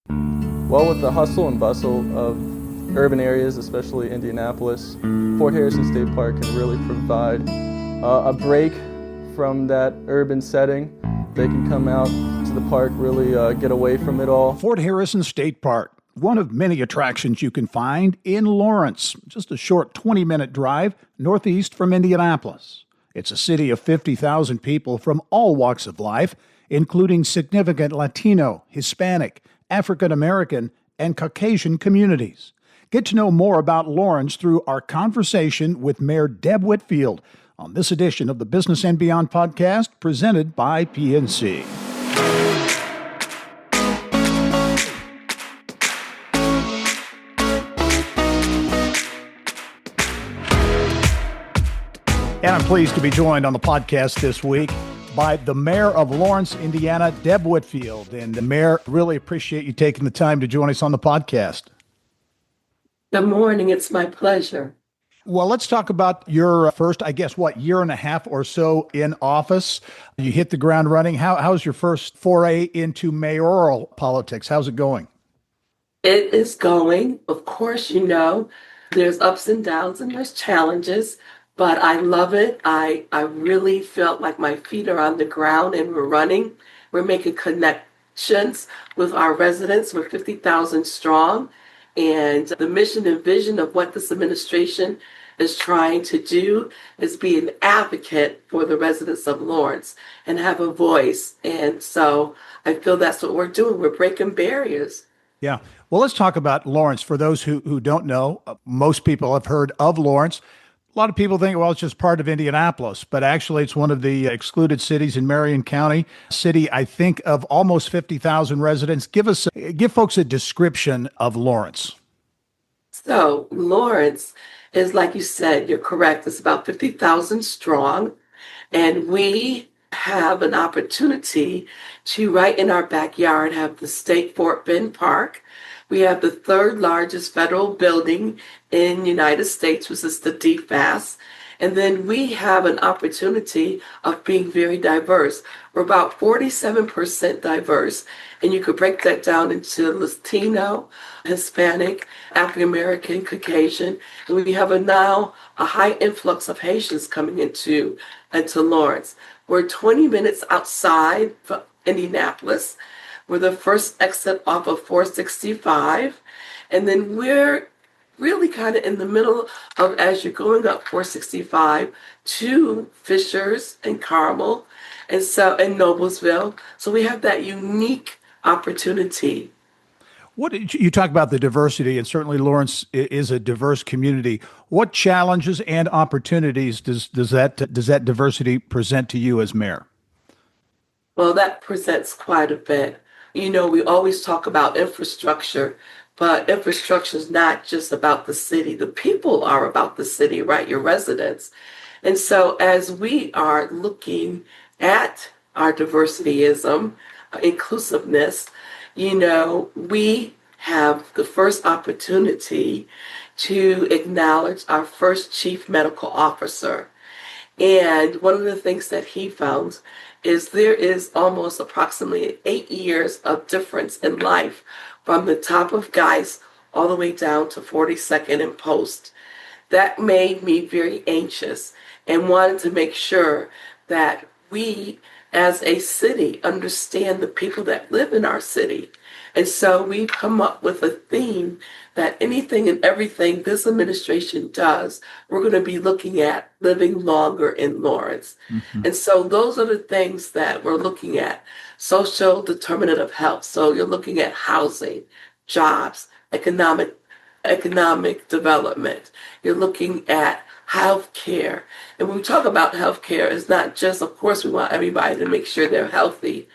Well, with the hustle and bustle of urban areas, especially Indianapolis, Fort Harrison State Park can really provide a break from that urban setting. They can come out to the park, really get away from it all. Fort Harrison State Park, one of many attractions you can find in Lawrence, just a short 20-minute drive northeast from Indianapolis. It's a city of 50,000 people from all walks of life, including significant Latino, Hispanic, African American, and Caucasian communities. Get to know more about Lawrence through our conversation with Mayor Deb Whitfield on this edition of the Business and Beyond podcast presented by PNC. And I'm pleased to be joined on the podcast this week by the mayor of Lawrence, Indiana, Deb Whitfield. And the mayor, really appreciate you taking the time to join us on the podcast. Good morning. It's my pleasure. Well, let's talk about your first, year and a half or so in office. You hit the ground running. How's your first foray into mayoral politics? How's it going? It is going. Of course, there's ups and downs and there's challenges, but I love it. I really felt like my feet are on the ground and we're running. We're making connections with our residents. We're 50,000 strong. And the mission and vision of what this administration is trying to do is be an advocate for the residents of Lawrence and have a voice. And so I feel that's what we're doing. We're breaking barriers. Yeah. Well, let's talk about Lawrence. For those who don't know, most people have heard of Lawrence. A lot of people think, well, it's just part of Indianapolis, but actually it's one of the excluded cities in Marion County, city, I think, of almost 50,000 residents. Give folks a description of Lawrence. So Lawrence is, like you said, you're correct. It's about 50,000 strong. And we have an opportunity to, right in our backyard, have the State Fort Bend Park. We have the third largest federal building in the United States, which is the DFAS. And then we have an opportunity of being very diverse. We're about 47% diverse. And you could break that down into Latino, Hispanic, African American, Caucasian. And we have now a high influx of Haitians coming into Lawrence. We're 20 minutes outside of Indianapolis. We're the first exit off of 465. And then we're really kind of in the middle of, as you're going up 465 to Fishers and Carmel and Noblesville. So we have that unique opportunity. You talk about the diversity, and certainly Lawrence is a diverse community. What challenges and opportunities does that diversity present to you as mayor? Well, that presents quite a bit. We always talk about infrastructure, but infrastructure is not just about the city. The people are about the city, right? Your residents. And so as we are looking at our diversityism, inclusiveness, we have the first opportunity to acknowledge our first chief medical officer. And one of the things that he found is there is almost approximately 8 years of difference in life from the top of Geis all the way down to 42nd and Post. That made me very anxious and wanted to make sure that we as a city understand the people that live in our city. And so we've come up with a theme that anything and everything this administration does, we're going to be looking at living longer in Lawrence. Mm-hmm. And so those are the things that we're looking at. Social determinant of health. So you're looking at housing, jobs, economic development. You're looking at health care. And when we talk about health care, it's not just, of course, we want everybody to make sure they're healthy,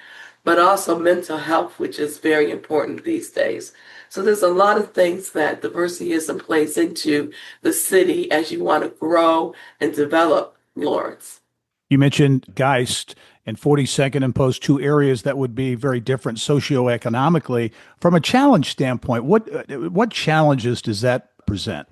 but also mental health, which is very important these days. So there's a lot of things that diversityism plays into the city as you want to grow and develop Lawrence. You mentioned Geist and 42nd and Post, two areas that would be very different socioeconomically. From a challenge standpoint, what challenges does that present?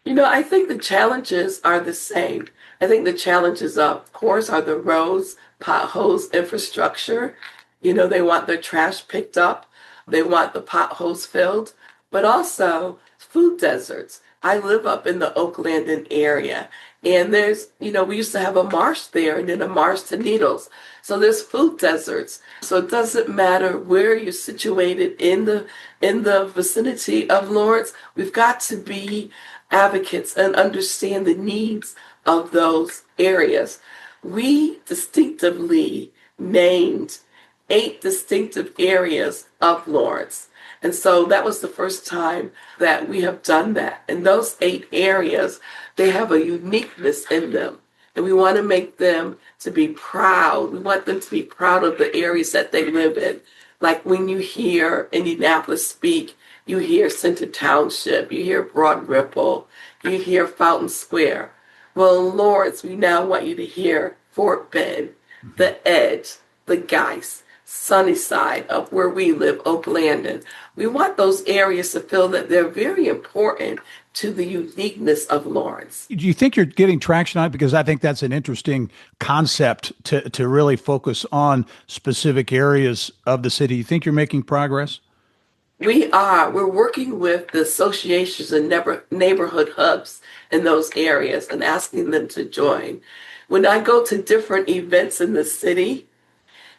I think the challenges are the same. I think the challenges, of course, are the roads, potholes, infrastructure. They want their trash picked up. They want the potholes filled, but also food deserts. I live up in the Oak Landing area, and we used to have a marsh there and then a marsh to Needles. So there's food deserts. So it doesn't matter where you're situated in the vicinity of Lawrence. We've got to be advocates and understand the needs of those areas. We distinctively named 8 distinctive areas of Lawrence. And so that was the first time that we have done that. And those 8 areas, they have a uniqueness in them. And we want to make them to be proud. We want them to be proud of the areas that they live in. Like when you hear Indianapolis speak, you hear Center Township, you hear Broad Ripple, you hear Fountain Square. Well, in Lawrence, we now want you to hear Fort Bend, the Edge, the Geist, Sunnyside, up where we live, Oak Landing. We want those areas to feel that they're very important to the uniqueness of Lawrence. Do you think you're getting traction on it? Because I think that's an interesting concept to really focus on specific areas of the city. You think you're making progress? We are. We're working with the associations and neighborhood hubs in those areas and asking them to join. When I go to different events in the city,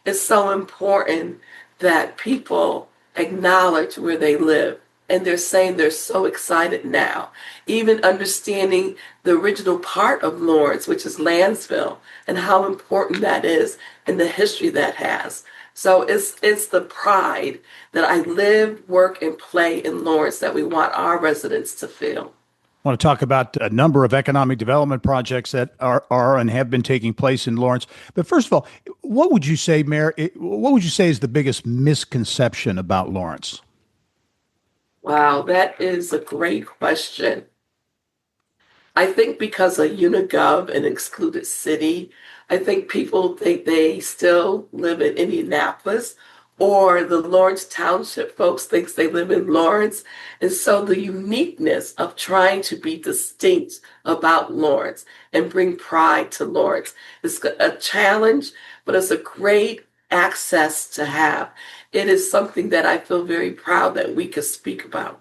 it's so important that people acknowledge where they live. And they're saying they're so excited now, even understanding the original part of Lawrence, which is Lansville, and how important that is and the history that has. So it's the pride that I live, work, and play in Lawrence that we want our residents to feel. I want to talk about a number of economic development projects that are and have been taking place in Lawrence. But first of all, what would you say, Mayor, what would you say is the biggest misconception about Lawrence? Wow, that is a great question. I think because of Unigov and excluded city, I think people think they still live in Indianapolis, or the Lawrence Township folks thinks they live in Lawrence. And so the uniqueness of trying to be distinct about Lawrence and bring pride to Lawrence is a challenge, but it's a great access to have. It is something that I feel very proud that we could speak about.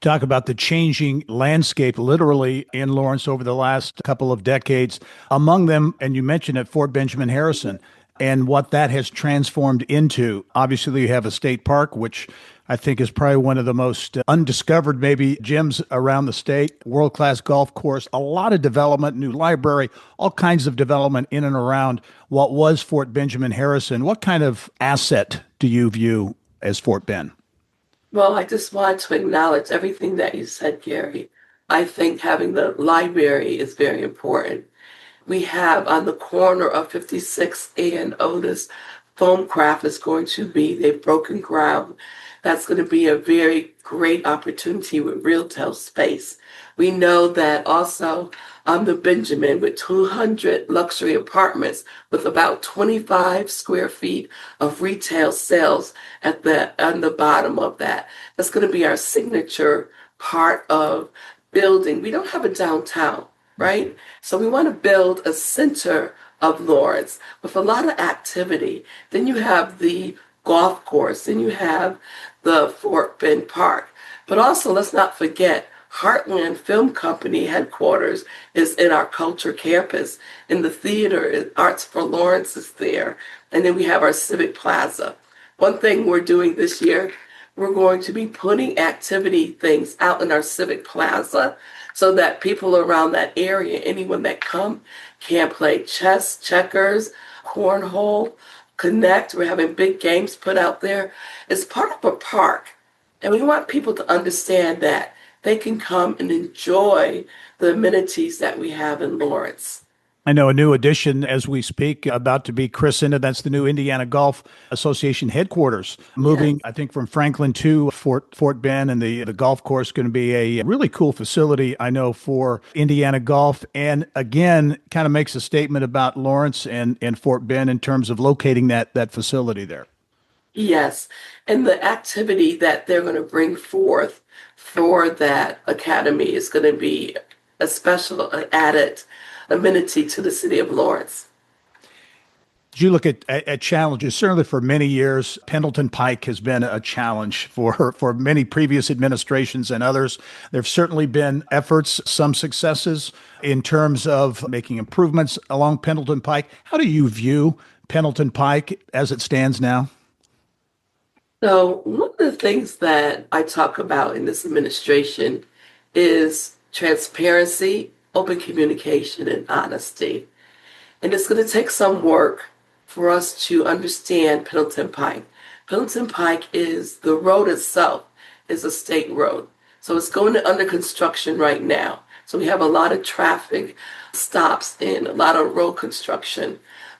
Talk about the changing landscape literally in Lawrence over the last couple of decades. Among them, and you mentioned it, Fort Benjamin Harrison, and what that has transformed into. Obviously, you have a state park, which I think is probably one of the most undiscovered maybe gyms around the state, world-class golf course, a lot of development, new library, all kinds of development in and around what was Fort Benjamin Harrison. What kind of asset do you view as Fort Ben? Well, I just want to acknowledge everything that you said, Gary. I think having the library is very important. We have on the corner of 56th and Otis, Foamcraft is going to be, they've broken ground. That's going to be a very great opportunity with retail space. We know that also on the Benjamin with 200 luxury apartments with about 25 square feet of retail sales on the bottom of that. That's going to be our signature part of building. We don't have a downtown, right? So we want to build a center of Lawrence with a lot of activity. Then you have the golf course, then you have the Fort Bend Park. But also, let's not forget, Heartland Film Company headquarters is in our culture campus, and the theater, Arts for Lawrence, is there. And then we have our Civic Plaza. One thing we're doing this year, we're going to be putting activity things out in our Civic Plaza so that people around that area, anyone that come, can play chess, checkers, cornhole, connect. We're having big games put out there. It's part of a park. And we want people to understand that they can come and enjoy the amenities that we have in Lawrence. I know a new addition as we speak about to be christened, and that's the new Indiana Golf Association headquarters, moving, Yes. I think, from Franklin to Fort Bend, and the golf course going to be a really cool facility, I know, for Indiana Golf. And again, kind of makes a statement about Lawrence and Fort Bend in terms of locating that facility there. Yes. And the activity that they're going to bring forth for that academy is going to be a special added amenity to the city of Lawrence. As you look at challenges, certainly for many years, Pendleton Pike has been a challenge for many previous administrations and others. There have certainly been efforts, some successes in terms of making improvements along Pendleton Pike. How do you view Pendleton Pike as it stands now? So, one of the things that I talk about in this administration is transparency, open communication, and honesty. And it's going to take some work for us to understand Pendleton Pike. Pendleton Pike is the road itself is a state road. So it's going under construction right now. So we have a lot of traffic stops and a lot of road construction.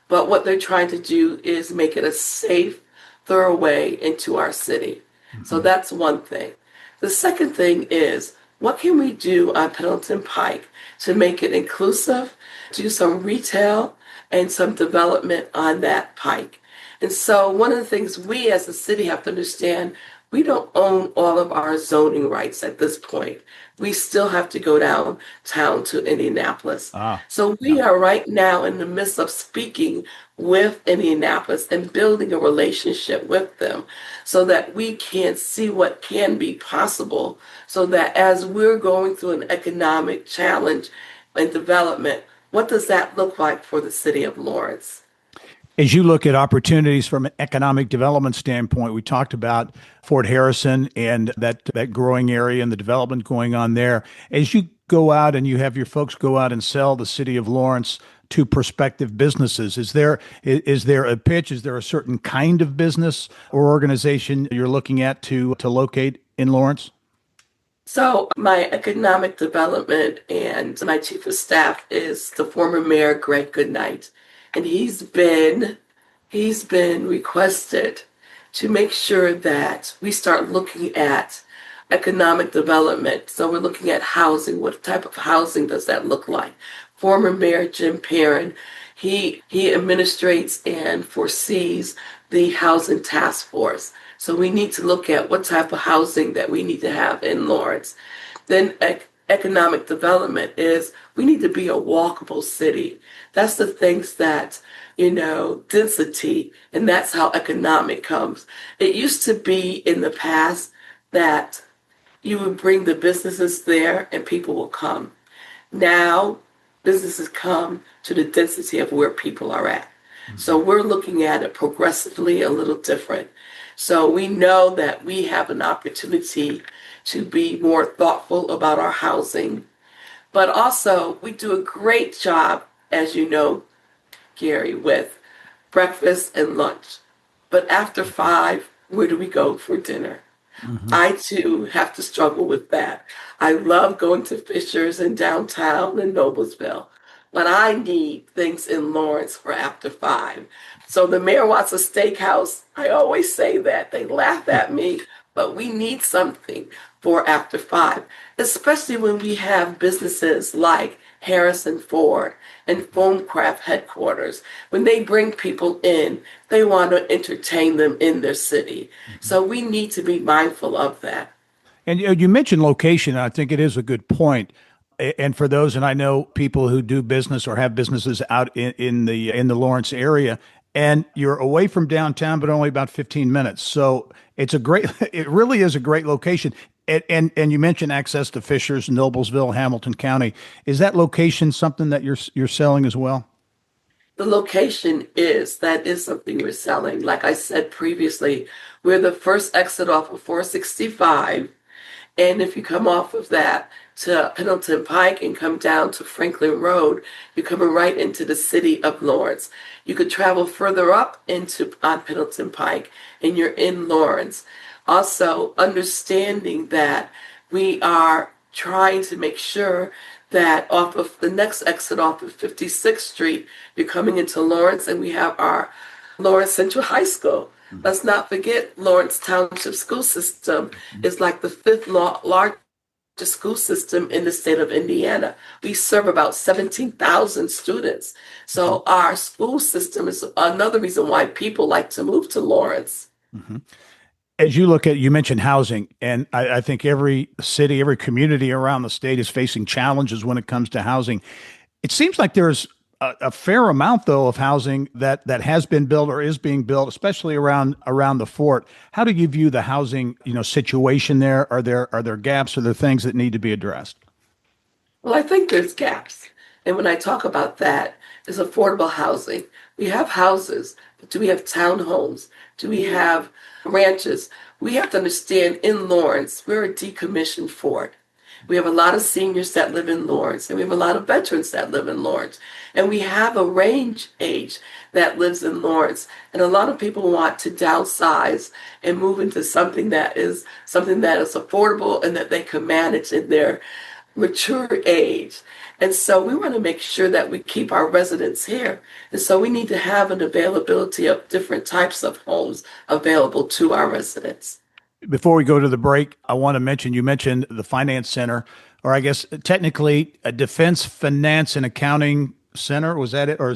But what they're trying to do is make it a safe, thoroughway into our city. So that's one thing. The second thing is, what can we do on Pendleton Pike to make it inclusive, do some retail and some development on that pike? And so one of the things we as a city have to understand, we don't own all of our zoning rights at this point. We still have to go downtown to Indianapolis. So we are right now in the midst of speaking with Indianapolis and building a relationship with them so that we can see what can be possible, so that as we're going through an economic challenge and development, what does that look like for the city of Lawrence? As you look at opportunities from an economic development standpoint, we talked about Fort Harrison and that growing area and the development going on there. As you go out and you have your folks go out and sell the city of Lawrence to prospective businesses, is there a pitch? Is there a certain kind of business or organization you're looking at to locate in Lawrence? So my economic development and my chief of staff is the former mayor, Greg Goodnight. And he's been requested to make sure that we start looking at economic development. So we're looking at housing. What type of housing does that look like? Former Mayor Jim Perrin, he administrates and foresees the housing task force. So we need to look at what type of housing that we need to have in Lawrence. Then economic development is we need to be a walkable city. That's the things that, density, and that's how economic comes. It used to be in the past that you would bring the businesses there and people will come. Now, businesses come to the density of where people are at. So we're looking at it progressively a little different. So we know that we have an opportunity to be more thoughtful about our housing. But also, we do a great job, as you know, Gary, with breakfast and lunch. But after 5, where do we go for dinner? I too have to struggle with that. I love going to Fisher's in downtown and Noblesville, but I need things in Lawrence for after 5. So the mayor wants a steakhouse. I always say that. They laugh at me, but we need something for after 5, especially when we have businesses like Harrison Ford and Foamcraft headquarters. When they bring people in, they want to entertain them in their city. So we need to be mindful of that. And you mentioned location. I think it is a good point. And for those, and I know people who do business or have businesses out in the Lawrence area, and you're away from downtown, but only about 15 minutes. So it really is a great location. And you mentioned access to Fishers, Noblesville, Hamilton County. Is that location something that you're selling as well? The location that is something we're selling. Like I said previously, we're the first exit off of 465. And if you come off of that to Pendleton Pike and come down to Franklin Road, you're coming right into the city of Lawrence. You could travel further up on Pendleton Pike and you're in Lawrence. Also, understanding that we are trying to make sure that off of the next exit off of 56th Street, you're coming into Lawrence and we have our Lawrence Central High School. Let's not forget Lawrence Township School System is like the 5th largest school system in the state of Indiana. We serve about 17,000 students. So our school system is another reason why people like to move to Lawrence. As you mentioned housing, and I think every city, every community around the state is facing challenges when it comes to housing. It seems like there's a fair amount, though, of housing that has been built or is being built, especially around the fort. How do you view the housing, situation there? Are there gaps? Are there things that need to be addressed? Well, I think there's gaps. And when I talk about that, is affordable housing. We have houses, but do we have townhomes? Do we have ranches? We have to understand in Lawrence, we're a decommissioned fort. We have a lot of seniors that live in Lawrence, and we have a lot of veterans that live in Lawrence. And we have a range age that lives in Lawrence. And a lot of people want to downsize and move into something that is affordable and that they can manage in their mature age. And so we want to make sure that we keep our residents here. And so we need to have an availability of different types of homes available to our residents. Before we go to the break, I want to mention, you mentioned the Finance Center, or I guess technically a Defense Finance and Accounting Center. Was that it? Or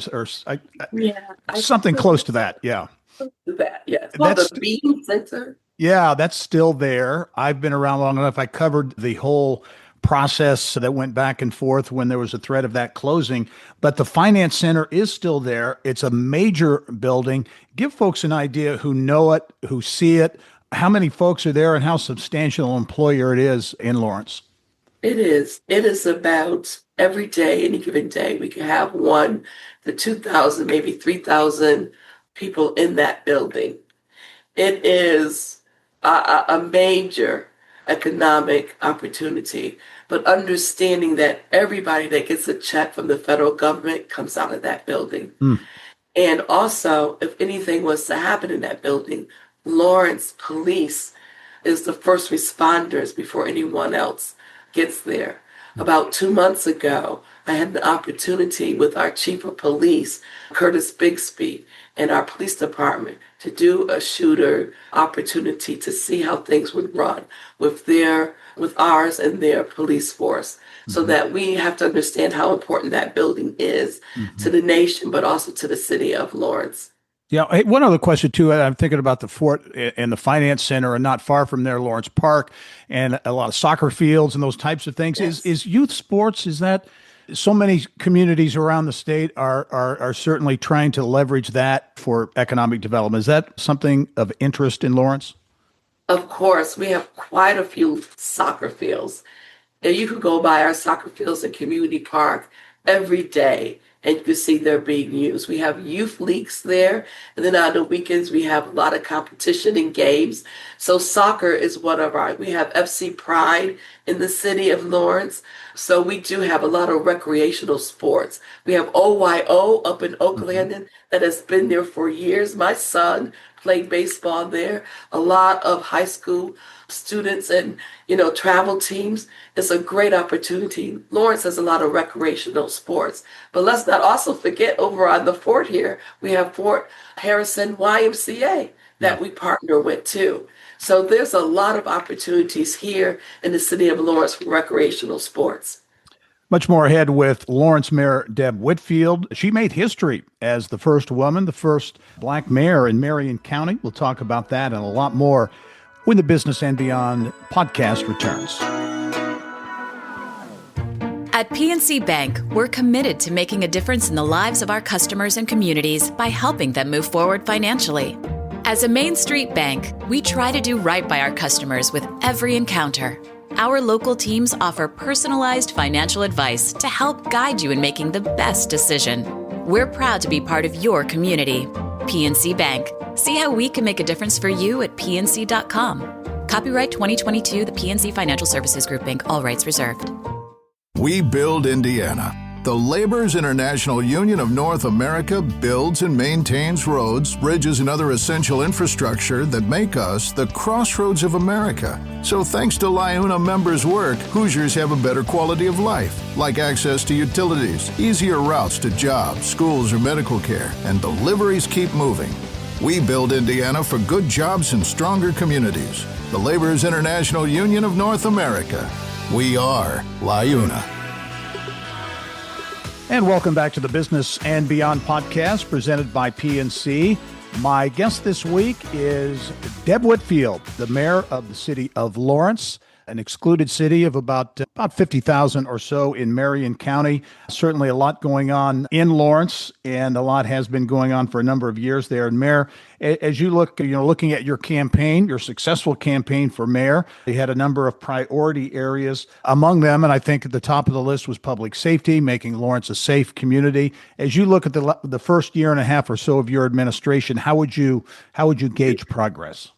something close to that. Yeah. Close to that, yes. Well, the Bean Center. Yeah, that's still there. I've been around long enough. I covered the whole process that went back and forth when there was a threat of that closing. But the Finance Center is still there. It's a major building. Give folks an idea who know it, who see it, how many folks are there, and how substantial an employer it is in Lawrence. It is. It is about every day, any given day, we can have 1 to 2,000, maybe 3,000 people in that building. It is a major economic opportunity, but understanding that everybody that gets a check from the federal government comes out of that building. And also, if anything was to happen in that building, Lawrence Police is the first responders before anyone else gets there. About 2 months ago, I had an opportunity with our chief of police, Curtis Bixby, and our police department to do a shooter opportunity to see how things would run with ours and their police force, so that we have to understand how important that building is to the nation, but also to the city of Lawrence. Yeah. Hey, one other question too. I'm thinking about the fort and the Finance Center, and not far from there, Lawrence Park, and a lot of soccer fields and those types of things. Yes. Is youth sports? Is that so many communities around the state are certainly trying to leverage that for economic development? Is that something of interest in Lawrence? Of course, we have quite a few soccer fields. And you can go by our soccer fields in Community Park every day, and you can see they're being used. We have youth leagues there, and then on the weekends we have a lot of competition and games. So soccer is one of we have FC Pride in the city of Lawrence. So we do have a lot of recreational sports. We have OYO up in Oak Landon that has been there for years. My son played baseball there. A lot of high school students and, travel teams. It's a great opportunity. Lawrence has a lot of recreational sports. But let's not also forget over on the fort here, we have Fort Harrison YMCA that we partner with too. So there's a lot of opportunities here in the city of Lawrence for recreational sports. Much more ahead with Lawrence Mayor Deb Whitfield. She made history as the first woman, the first Black mayor in Marion County. We'll talk about that and a lot more when the Business and Beyond podcast returns. At PNC Bank, we're committed to making a difference in the lives of our customers and communities by helping them move forward financially. As a Main Street bank, we try to do right by our customers with every encounter. Our local teams offer personalized financial advice to help guide you in making the best decision. We're proud to be part of your community. PNC Bank. See how we can make a difference for you at pnc.com. Copyright 2022, the PNC Financial Services Group, Inc., all rights reserved. We build Indiana. The Laborers International Union of North America builds and maintains roads, bridges, and other essential infrastructure that make us the crossroads of America. So thanks to LIUNA members' work, Hoosiers have a better quality of life, like access to utilities, easier routes to jobs, schools, or medical care, and deliveries keep moving. We build Indiana for good jobs and stronger communities. The Laborers International Union of North America. We are LIUNA. And welcome back to the Business and Beyond podcast presented by PNC. My guest this week is Deb Whitfield, the mayor of the city of Lawrence. an excluded city of about 50,000 or so in Marion County. Certainly a lot going on in Lawrence, and a lot has been going on for a number of years there. And Mayor, as you look, looking at your campaign, your successful campaign for mayor, you had a number of priority areas among them, and I think at the top of the list was public safety, making Lawrence a safe community. As you look at the first year and a half or so of your administration, how would you gauge progress?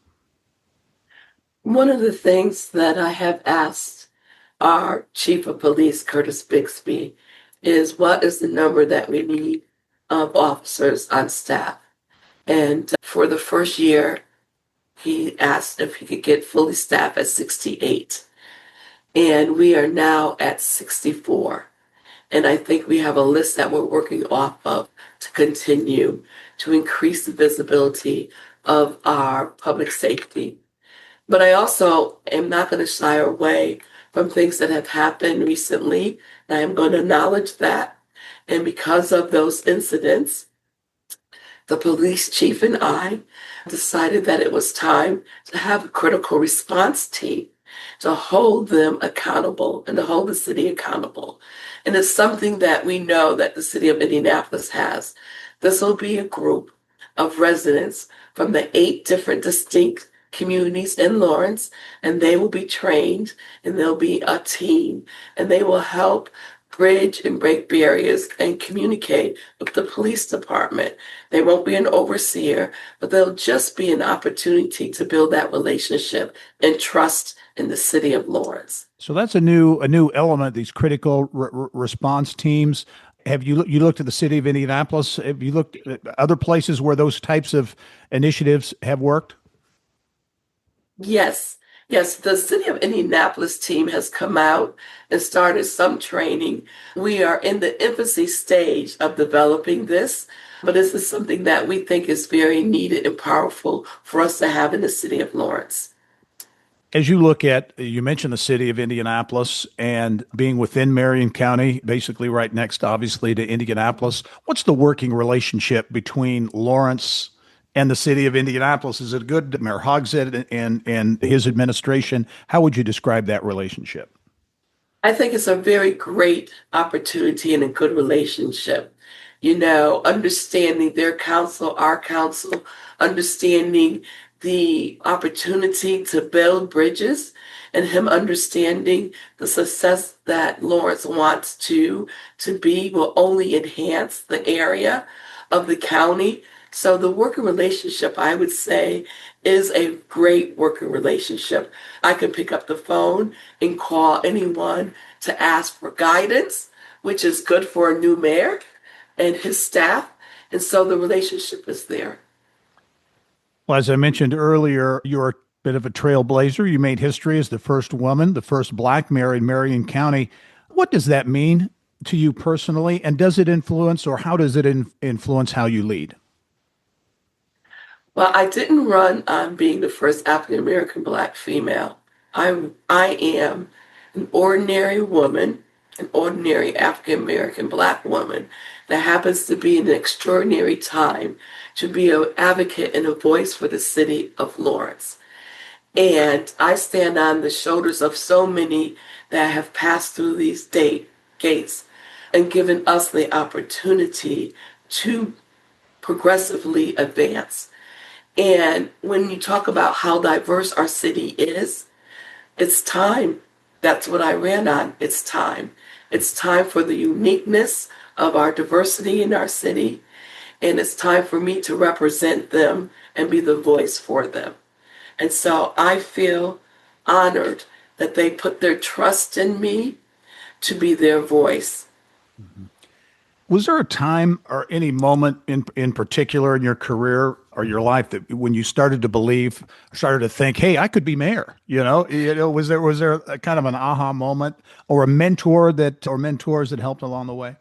One of the things that I have asked our chief of police, Curtis Bixby, is what is the number that we need of officers on staff? And for the first year, he asked if he could get fully staffed at 68. And we are now at 64. And I think we have a list that we're working off of to continue to increase the visibility of our public safety. But I also am not going to shy away from things that have happened recently. And I am going to acknowledge that. And because of those incidents, the police chief and I decided that it was time to have a critical response team to hold them accountable and to hold the city accountable. And it's something that we know that the city of Indianapolis has. This will be a group of residents from the 8 different distinct communities in Lawrence, and they will be trained, and there'll be a team, and they will help bridge and break barriers and communicate with the police department. They won't be an overseer, but they'll just be an opportunity to build that relationship and trust in the city of Lawrence. So that's a new element, these critical response teams. Have you looked at the city of Indianapolis? Have you looked at other places where those types of initiatives have worked? Yes. Yes, the City of Indianapolis team has come out and started some training. We are in the infancy stage of developing this, but this is something that we think is very needed and powerful for us to have in the city of Lawrence. As you look at, you mentioned the city of Indianapolis and being within Marion County, basically right next, obviously, to Indianapolis. What's the working relationship between Lawrence and the city of Indianapolis? Is it good? Mayor Hogshead and his administration, how would you describe that relationship? I think it's a very great opportunity and a good relationship. Understanding their council, our council, understanding the opportunity to build bridges, and him understanding the success that Lawrence wants to be will only enhance the area of the county. So the working relationship, I would say, is a great working relationship. I can pick up the phone and call anyone to ask for guidance, which is good for a new mayor and his staff. And so the relationship is there. Well, as I mentioned earlier, you're a bit of a trailblazer. You made history as the first woman, the first Black mayor in Marion County. What does that mean to you personally? And does it influence, or how does it influence how you lead? Well, I didn't run on being the first African American Black female. I am an ordinary woman, an ordinary African American Black woman that happens to be in an extraordinary time to be an advocate and a voice for the city of Lawrence. And I stand on the shoulders of so many that have passed through these gates and given us the opportunity to progressively advance. And when you talk about how diverse our city is, it's time. That's what I ran on. It's time. It's time for the uniqueness of our diversity in our city. And it's time for me to represent them and be the voice for them. And so I feel honored that they put their trust in me to be their voice. Mm-hmm. Was there a time or any moment in particular in your career or your life that when you started to believe, started to think, hey, I could be mayor? Was there a kind of an aha moment or mentors that helped along the way?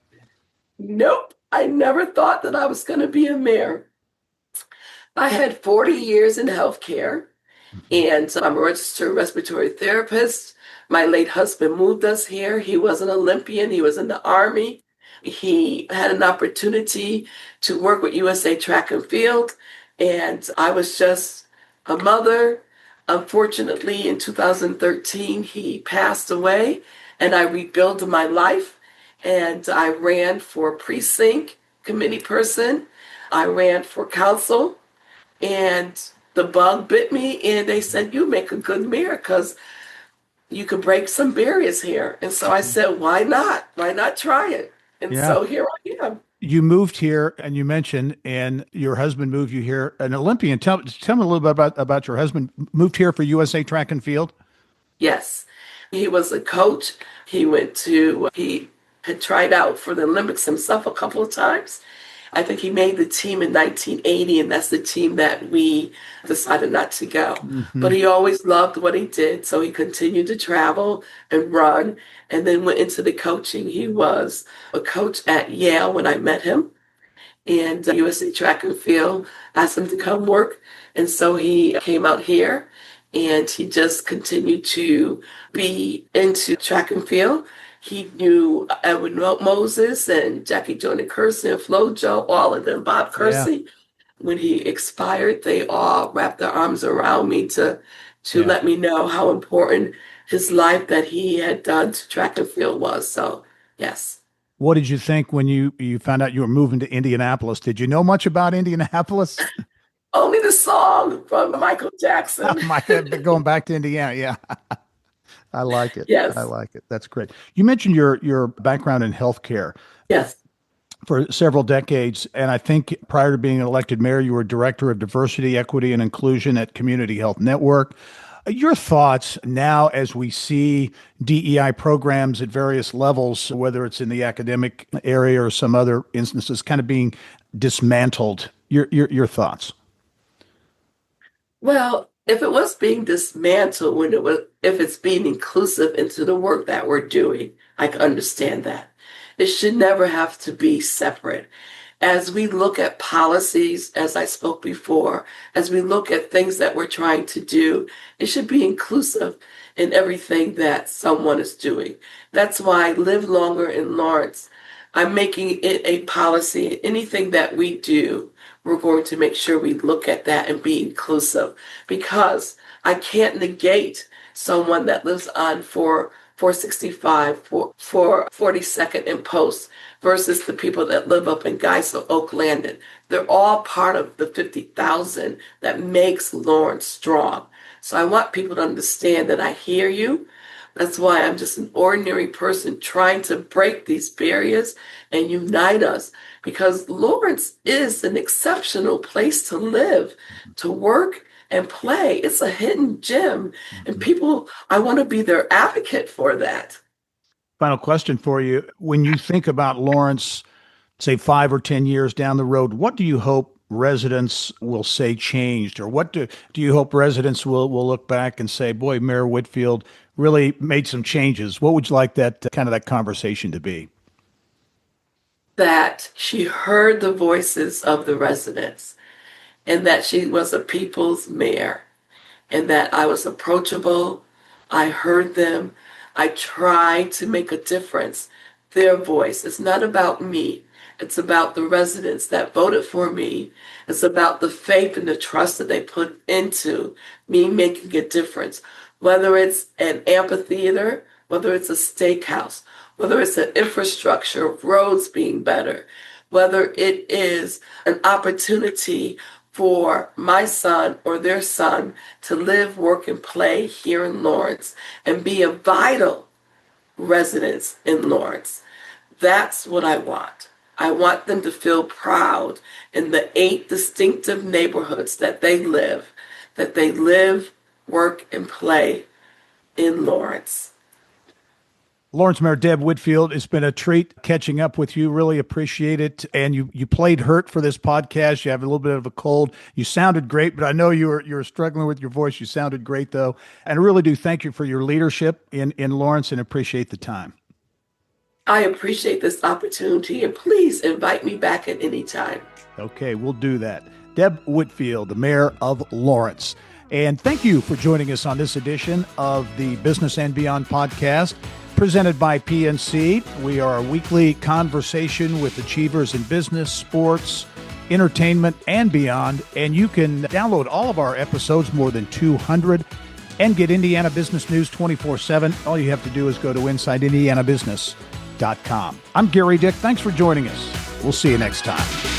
Nope. I never thought that I was going to be a mayor. I had 40 years in healthcare, and I'm a registered respiratory therapist. My late husband moved us here. He was an Olympian. He was in the Army. He had an opportunity to work with USA Track and Field, and I was just a mother, Unfortunately, in 2013, he passed away, and I rebuilt my life. And I ran for precinct committee person. I ran for council, and the bug bit me. And they said, "You make a good mayor because you could break some barriers here." And so I said, "Why not? Why not try it?" And Yeah. so here I am. You moved here, and you mentioned, and your husband moved you here, an Olympian. Tell me a little bit about your husband. Moved here for USA Track and Field. Yes, he was a coach. He had tried out for the Olympics himself a couple of times. I think he made the team in 1980, and that's the team that we decided not to go. But he always loved what he did, so he continued to travel and run, and then went into the coaching. He was a coach at Yale when I met him, and USA Track and Field asked him to come work, and so he came out here, and he just continued to be into track and field. He knew Edwin Moses and Jackie Jordan Kersey and Flo Jo, all of them, Bob Kersey. When he expired, they all wrapped their arms around me to let me know how important his life that he had done to track and field was. So, yes. What did you think when you found out you were moving to Indianapolis? Did you know much about Indianapolis? Only the song from Michael Jackson. Going back to Indiana, yeah. I like it. Yes. I like it. That's great. You mentioned your background in healthcare. Yes. For several decades, and I think prior to being elected mayor, you were director of diversity, equity, and inclusion at Community Health Network. Your thoughts now as we see DEI programs at various levels, whether it's in the academic area or some other instances, kind of being dismantled. Your thoughts? Well, if it was being dismantled, if it's being inclusive into the work that we're doing, I can understand that. It should never have to be separate. As we look at policies, as I spoke before, as we look at things that we're trying to do, it should be inclusive in everything that someone is doing. That's why Live Longer in Lawrence, I'm making it a policy. Anything that we do, we're going to make sure we look at that and be inclusive, because I can't negate someone that lives on 465, for 42nd and Post versus the people that live up in Geisel, Oak Landing. They're all part of the 50,000 that makes Lawrence strong. So I want people to understand that I hear you. That's why I'm just an ordinary person trying to break these barriers and unite us, because Lawrence is an exceptional place to live, to work, and play. It's a hidden gem, and people, I want to be their advocate for that. Final question for you. When you think about Lawrence, say 5 or 10 years down the road, what do you hope residents will say changed? Or what do you hope residents will look back and say, boy, Mayor Whitfield really made some changes? What would you like that conversation to be? That she heard the voices of the residents, and that she was a people's mayor, and that I was approachable. I heard them. I tried to make a difference. Their voice. It's not about me. It's about the residents that voted for me. It's about the faith and the trust that they put into me making a difference. Whether it's an amphitheater, whether it's a steakhouse, whether it's an infrastructure of roads being better, whether it is an opportunity for my son or their son to live, work, and play here in Lawrence and be a vital resident in Lawrence. That's what I want. I want them to feel proud in the 8 distinctive neighborhoods that they live, work, and play in Lawrence. Lawrence Mayor Deb Whitfield, it's been a treat catching up with you. Really appreciate it. And you played hurt for this podcast. You have a little bit of a cold. You sounded great, but I know you were struggling with your voice. You sounded great, though. And I really do thank you for your leadership in Lawrence and appreciate the time. I appreciate this opportunity, and please invite me back at any time. Okay, we'll do that. Deb Whitfield, the mayor of Lawrence. And thank you for joining us on this edition of the Business and Beyond podcast, presented by PNC. We are a weekly conversation with achievers in business, sports, entertainment, and beyond. And you can download all of our episodes, more than 200, and get Indiana business news 24/7. All you have to do is go to InsideIndianaBusiness.com. I'm Gary Dick. Thanks for joining us. We'll see you next time.